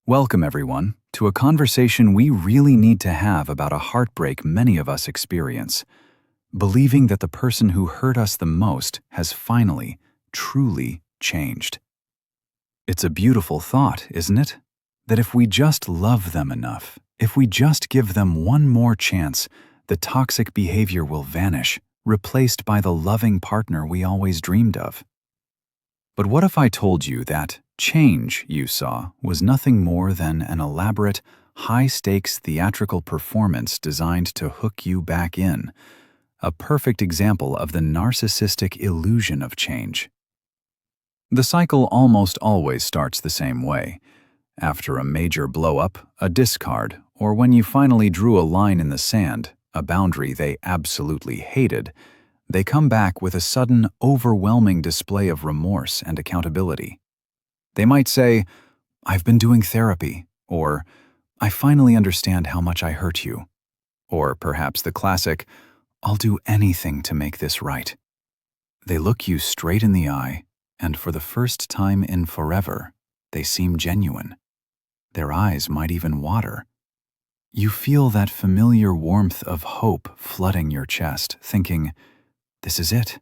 Welcome, everyone, to a conversation we really need to have about a heartbreak many of us experience. Believing that the person who hurt us the most has finally, truly changed. It's a beautiful thought, isn't it? That if we just love them enough, if we just give them one more chance, the toxic behavior will vanish, replaced by the loving partner we always dreamed of. But what if I told you that change you saw was nothing more than an elaborate, high-stakes theatrical performance designed to hook you back in? A perfect example of the narcissistic illusion of change. The cycle almost always starts the same way. After a major blow-up, a discard, or when you finally drew a line in the sand, a boundary they absolutely hated, they come back with a sudden, overwhelming display of remorse and accountability. They might say, "I've been doing therapy," or "I finally understand how much I hurt you," or perhaps the classic, "I'll do anything to make this right." They look you straight in the eye, and for the first time in forever, they seem genuine. Their eyes might even water. You feel that familiar warmth of hope flooding your chest, thinking, "This is it.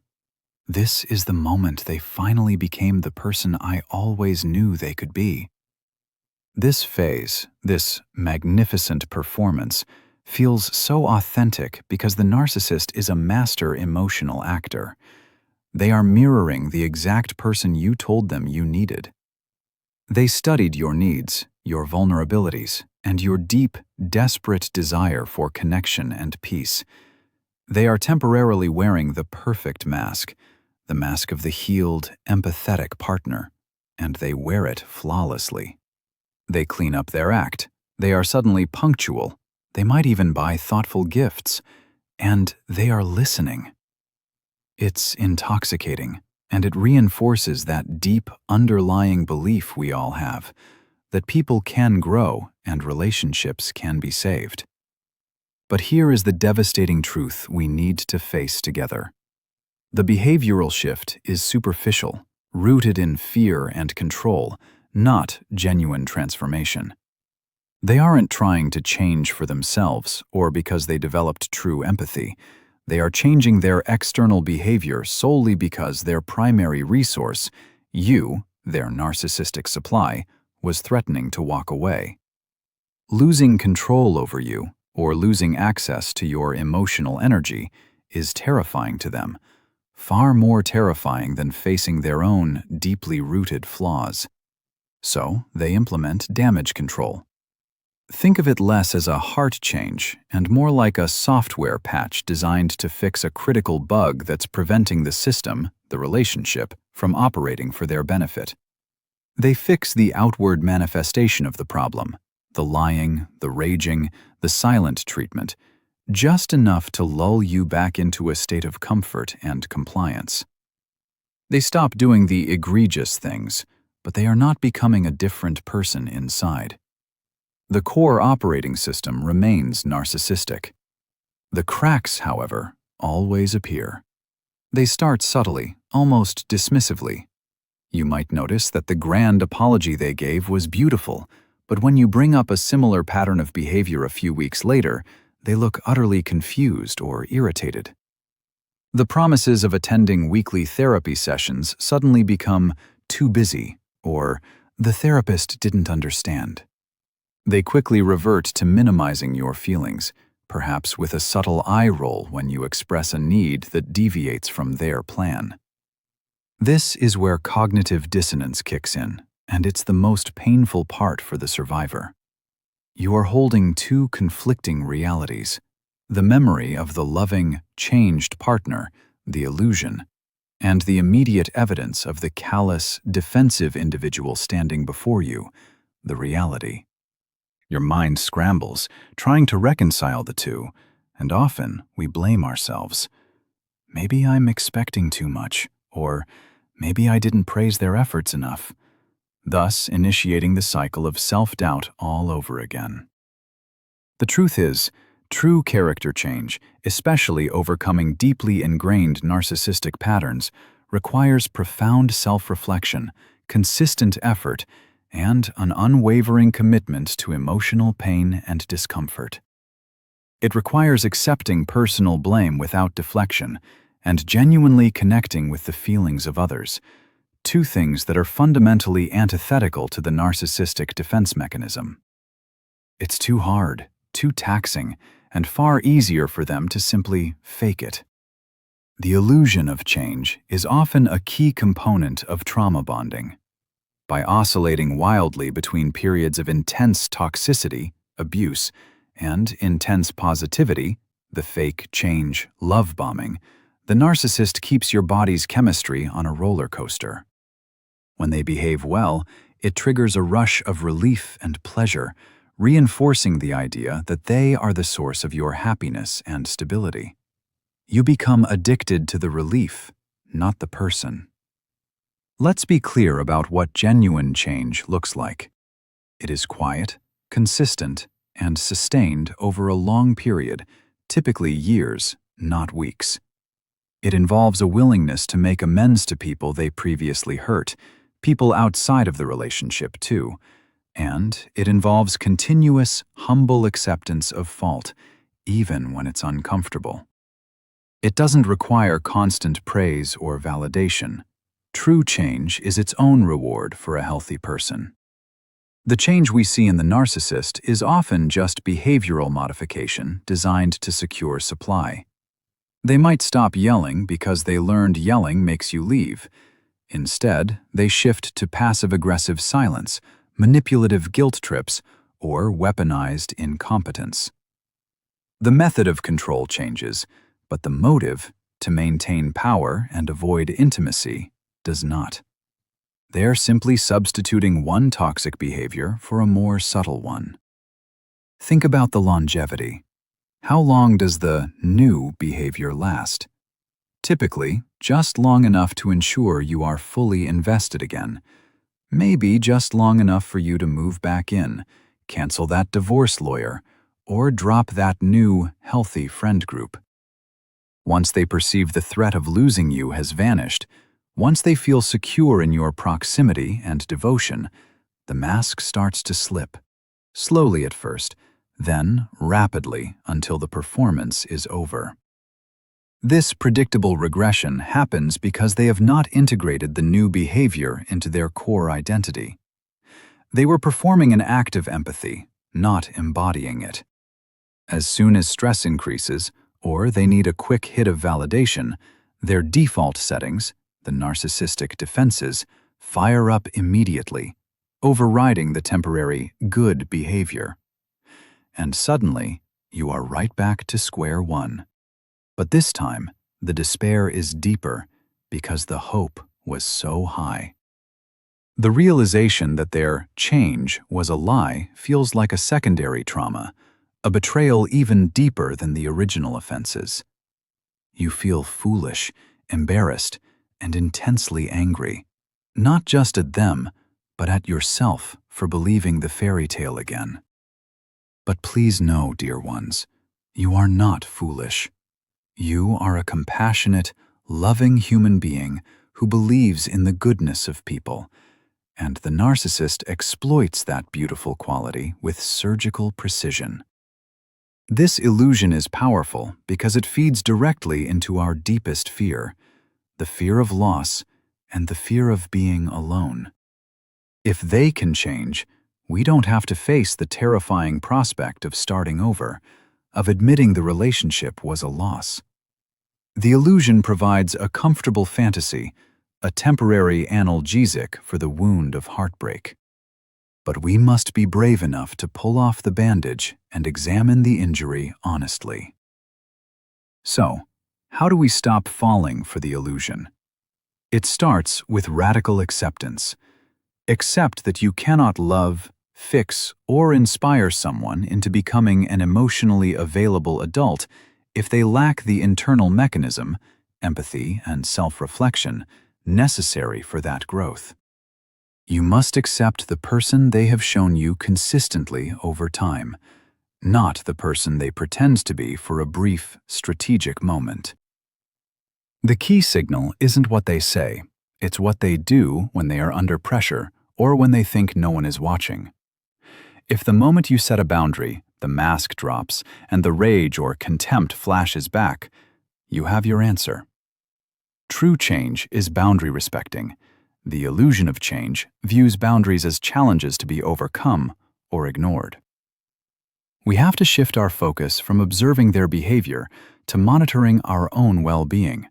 This is the moment they finally became the person I always knew they could be." This phase, this magnificent performance, feels so authentic because the narcissist is a master emotional actor. They are mirroring the exact person you told them you needed. They studied your needs, your vulnerabilities, and your deep, desperate desire for connection and peace. They are temporarily wearing the perfect mask, the mask of the healed, empathetic partner, and they wear it flawlessly. They clean up their act. They are suddenly punctual. They might even buy thoughtful gifts. And they are listening. It's intoxicating, and it reinforces that deep, underlying belief we all have, that people can grow and relationships can be saved. But here is the devastating truth we need to face together. The behavioral shift is superficial, rooted in fear and control, not genuine transformation. They aren't trying to change for themselves or because they developed true empathy. They are changing their external behavior solely because their primary resource, you, their narcissistic supply, was threatening to walk away. Losing control over you, or losing access to your emotional energy, is terrifying to them, far more terrifying than facing their own deeply rooted flaws. So they implement damage control. Think of it less as a heart change and more like a software patch designed to fix a critical bug that's preventing the system, the relationship, from operating for their benefit. They fix the outward manifestation of the problem, the lying, the raging, the silent treatment, just enough to lull you back into a state of comfort and compliance. They stop doing the egregious things, but they are not becoming a different person inside. The core operating system remains narcissistic. The cracks, however, always appear. They start subtly, almost dismissively. You might notice that the grand apology they gave was beautiful, but when you bring up a similar pattern of behavior a few weeks later, they look utterly confused or irritated. The promises of attending weekly therapy sessions suddenly become too busy, or the therapist didn't understand. They quickly revert to minimizing your feelings, perhaps with a subtle eye roll when you express a need that deviates from their plan. This is where cognitive dissonance kicks in, and it's the most painful part for the survivor. You are holding two conflicting realities: the memory of the loving, changed partner, the illusion, and the immediate evidence of the callous, defensive individual standing before you, the reality. Your mind scrambles, trying to reconcile the two, and often we blame ourselves. Maybe I'm expecting too much, or maybe I didn't praise their efforts enough, thus initiating the cycle of self-doubt all over again. The truth is, true character change, especially overcoming deeply ingrained narcissistic patterns, requires profound self-reflection, consistent effort, and an unwavering commitment to emotional pain and discomfort. It requires accepting personal blame without deflection and genuinely connecting with the feelings of others, two things that are fundamentally antithetical to the narcissistic defense mechanism. It's too hard, too taxing, and far easier for them to simply fake it. The illusion of change is often a key component of trauma bonding. By oscillating wildly between periods of intense toxicity, abuse, and intense positivity, the fake change love bombing, the narcissist keeps your body's chemistry on a roller coaster. When they behave well, it triggers a rush of relief and pleasure, reinforcing the idea that they are the source of your happiness and stability. You become addicted to the relief, not the person. Let's be clear about what genuine change looks like. It is quiet, consistent, and sustained over a long period, typically years, not weeks. It involves a willingness to make amends to people they previously hurt, people outside of the relationship too, and it involves continuous, humble acceptance of fault, even when it's uncomfortable. It doesn't require constant praise or validation. True change is its own reward for a healthy person. The change we see in the narcissist is often just behavioral modification designed to secure supply. They might stop yelling because they learned yelling makes you leave. Instead, they shift to passive-aggressive silence, manipulative guilt trips, or weaponized incompetence. The method of control changes, but the motive, to maintain power and avoid intimacy, does not. They're simply substituting one toxic behavior for a more subtle one. Think about the longevity. How long does the new behavior last? Typically, just long enough to ensure you are fully invested again. Maybe just long enough for you to move back in, cancel that divorce lawyer, or drop that new, healthy friend group. Once they perceive the threat of losing you has vanished, once they feel secure in your proximity and devotion, the mask starts to slip, slowly at first, then rapidly until the performance is over. This predictable regression happens because they have not integrated the new behavior into their core identity. They were performing an act of empathy, not embodying it. As soon as stress increases, or they need a quick hit of validation, their default settings, the narcissistic defenses, fire up immediately, overriding the temporary good behavior. And suddenly, you are right back to square one. But this time, the despair is deeper because the hope was so high. The realization that their change was a lie feels like a secondary trauma, a betrayal even deeper than the original offenses. You feel foolish, embarrassed, and intensely angry, not just at them, but at yourself for believing the fairy tale again. But please know, dear ones, you are not foolish. You are a compassionate, loving human being who believes in the goodness of people, and the narcissist exploits that beautiful quality with surgical precision. This illusion is powerful because it feeds directly into our deepest fear, the fear of loss and the fear of being alone. If they can change, we don't have to face the terrifying prospect of starting over, of admitting the relationship was a loss. The illusion provides a comfortable fantasy, a temporary analgesic for the wound of heartbreak. But we must be brave enough to pull off the bandage and examine the injury honestly. So, how do we stop falling for the illusion? It starts with radical acceptance. Accept that you cannot love, fix, or inspire someone into becoming an emotionally available adult if they lack the internal mechanism, empathy, and self-reflection necessary for that growth. You must accept the person they have shown you consistently over time, not the person they pretend to be for a brief, strategic moment. The key signal isn't what they say, it's what they do when they are under pressure or when they think no one is watching. If the moment you set a boundary, the mask drops, and the rage or contempt flashes back, you have your answer. True change is boundary respecting. The illusion of change views boundaries as challenges to be overcome or ignored. We have to shift our focus from observing their behavior to monitoring our own well-being.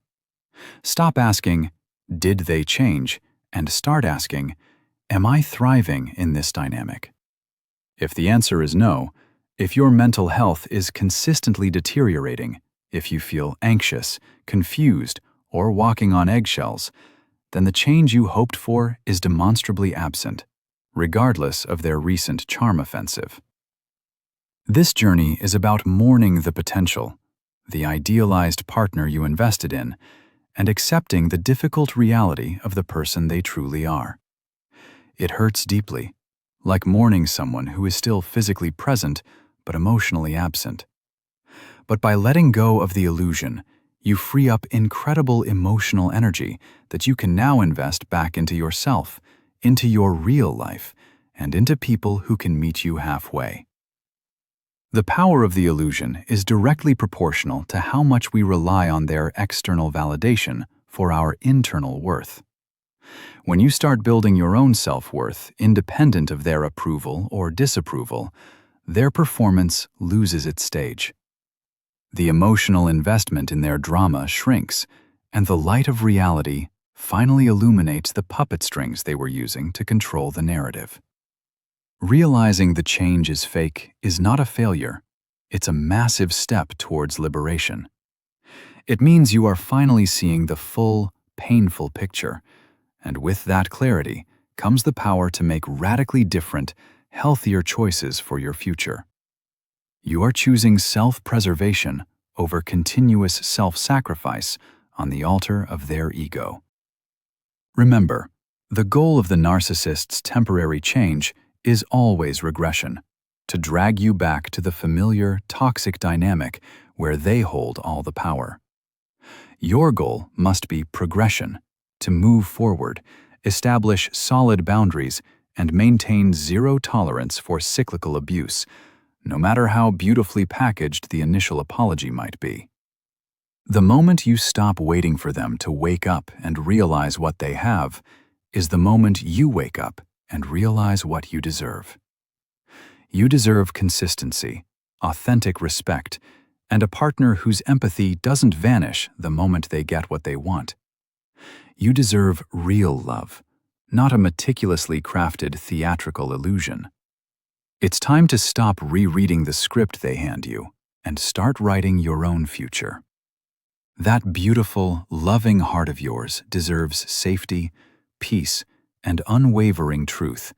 Stop asking, "Did they change?" and start asking, "Am I thriving in this dynamic?" If the answer is no, if your mental health is consistently deteriorating, if you feel anxious, confused, or walking on eggshells, then the change you hoped for is demonstrably absent, regardless of their recent charm offensive. This journey is about mourning the potential, the idealized partner you invested in, and accepting the difficult reality of the person they truly are. It hurts deeply, like mourning someone who is still physically present but emotionally absent. But by letting go of the illusion, you free up incredible emotional energy that you can now invest back into yourself, into your real life, and into people who can meet you halfway. The power of the illusion is directly proportional to how much we rely on their external validation for our internal worth. When you start building your own self-worth independent of their approval or disapproval, their performance loses its stage. The emotional investment in their drama shrinks, and the light of reality finally illuminates the puppet strings they were using to control the narrative. Realizing the change is fake is not a failure. It's a massive step towards liberation. It means you are finally seeing the full, painful picture, and with that clarity comes the power to make radically different, healthier choices for your future. You are choosing self-preservation over continuous self-sacrifice on the altar of their ego. Remember, the goal of the narcissist's temporary change is always regression, to drag you back to the familiar, toxic dynamic where they hold all the power. Your goal must be progression, to move forward, establish solid boundaries, and maintain zero tolerance for cyclical abuse, no matter how beautifully packaged the initial apology might be. The moment you stop waiting for them to wake up and realize what they have is the moment you wake up and realize what you deserve. You deserve consistency, authentic respect, and a partner whose empathy doesn't vanish the moment they get what they want. You deserve real love, not a meticulously crafted theatrical illusion. It's time to stop rereading the script they hand you and start writing your own future. That beautiful, loving heart of yours deserves safety, peace, and unwavering truth,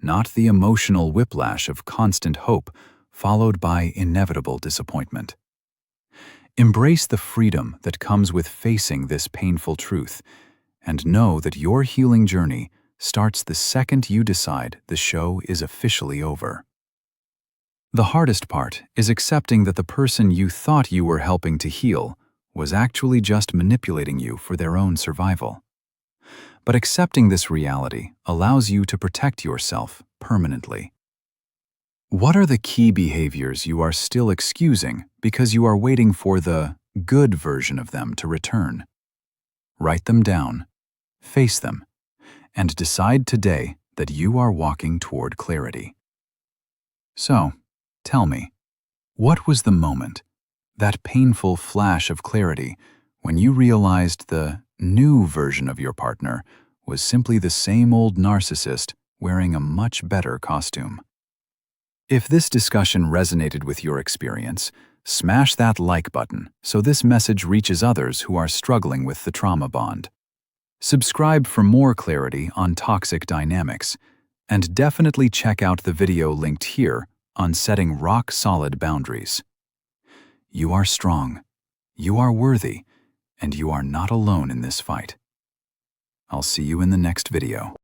not the emotional whiplash of constant hope followed by inevitable disappointment. Embrace the freedom that comes with facing this painful truth, and know that your healing journey starts the second you decide the show is officially over. The hardest part is accepting that the person you thought you were helping to heal was actually just manipulating you for their own survival. But accepting this reality allows you to protect yourself permanently. What are the key behaviors you are still excusing because you are waiting for the good version of them to return? Write them down, face them, and decide today that you are walking toward clarity. So, tell me, what was the moment, that painful flash of clarity, when you realized the new version of your partner was simply the same old narcissist wearing a much better costume? If this discussion resonated with your experience, smash that like button so this message reaches others who are struggling with the trauma bond. Subscribe for more clarity on toxic dynamics, and definitely check out the video linked here on setting rock-solid boundaries. You are strong, you are worthy, and you are not alone in this fight. I'll see you in the next video.